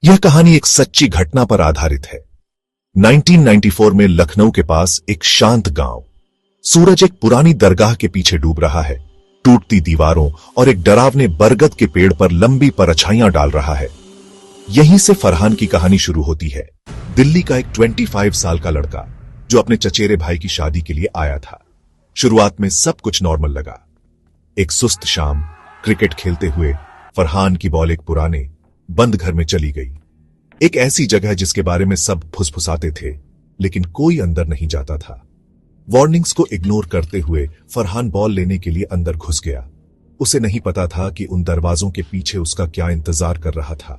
यह कहानी एक सच्ची घटना पर आधारित है। 1994 में लखनऊ के पास एक शांत गांव। सूरज एक पुरानी दरगाह के पीछे डूब रहा है, टूटती दीवारों और एक डरावने बरगद के पेड़ पर लंबी परछाइयां डाल रहा है। यहीं से फरहान की कहानी शुरू होती है। दिल्ली का एक 25 साल का लड़का जो अपने चचेरे भाई की शादी के लिए आया था। शुरुआत में सब कुछ नॉर्मल लगा। एक सुस्त शाम क्रिकेट खेलते हुए फरहान की बॉल एक पुराने बंद घर में चली गई। एक ऐसी जगह जिसके बारे में सब फुसफुसाते थे, लेकिन कोई अंदर नहीं जाता था। वार्निंग्स को इग्नोर करते हुए फरहान बॉल लेने के लिए अंदर घुस गया। उसे नहीं पता था कि उन दरवाजों के पीछे उसका क्या इंतजार कर रहा था।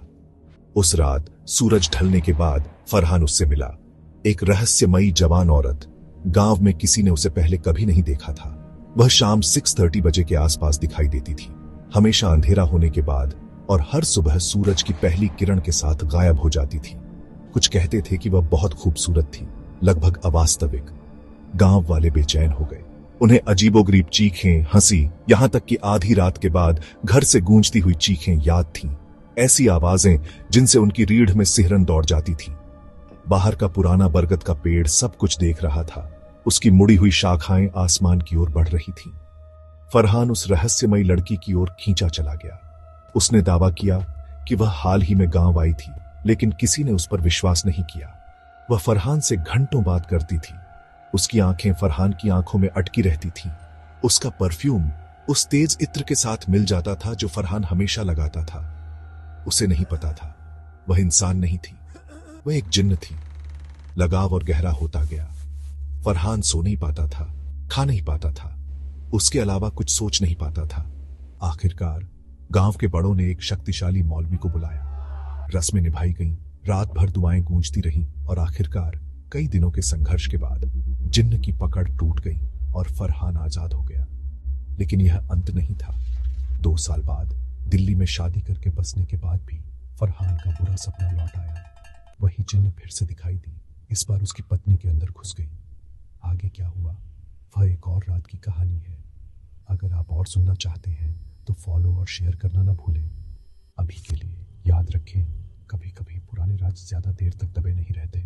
उस रात सूरज ढलने के बाद फरहान उससे मिला। एक रहस्यमयी जवान औरत। गांव में किसी ने उसे पहले कभी नहीं देखा था। वह शाम 6:30 बजे के आसपास दिखाई देती थी, हमेशा अंधेरा होने के बाद, और हर सुबह सूरज की पहली किरण के साथ गायब हो जाती थी। कुछ कहते थे कि वह बहुत खूबसूरत थी, लगभग अवास्तविक। गांव वाले बेचैन हो गए। उन्हें अजीबोगरीब चीखें, हंसी, यहां तक कि आधी रात के बाद घर से गूंजती हुई चीखें याद थीं। ऐसी आवाजें जिनसे उनकी रीढ़ में सिहरन दौड़ जाती थी। बाहर का पुराना बरगद का पेड़ सब कुछ देख रहा था। उसकी मुड़ी हुई शाखाएं आसमान की ओर बढ़ रही थीं। फरहान उस रहस्यमयी लड़की की ओर खींचा चला गया। उसने दावा किया कि वह हाल ही में गांव आई थी, लेकिन किसी ने उस पर विश्वास नहीं किया। वह फरहान से घंटों बात करती थी। उसकी आंखें फरहान की आंखों में अटकी रहती थीं। उसका परफ्यूम उस तेज इत्र के साथ मिल जाता था जो फरहान हमेशा लगाता था। उसे नहीं पता था वह इंसान नहीं थी, वह एक जिन्न थी। लगाव और गहरा होता गया। फरहान सो नहीं पाता था, खा नहीं पाता था, उसके अलावा कुछ सोच नहीं पाता था। आखिरकार गांव के बड़ों ने एक शक्तिशाली मौलवी को बुलाया। रस्में निभाई गईं, रात भर दुआएं गूंजती रहीं, और आखिरकार कई दिनों के संघर्ष के बाद जिन्न की पकड़ टूट गई और फरहान आजाद हो गया। लेकिन यह अंत नहीं था। 2 साल बाद दिल्ली में शादी करके बसने के बाद भी फरहान का बुरा सपना लौट आया। वही जिन्न फिर से दिखाई दी। इस बार उसकी पत्नी के अंदर घुस गई। आगे क्या हुआ, वह एक और रात की कहानी है। अगर आप और सुनना चाहते हैं तो फॉलो और शेयर करना ना भूलें। अभी के लिए याद रखें, कभी कभी पुराने राज ज्यादा देर तक दबे नहीं रहते।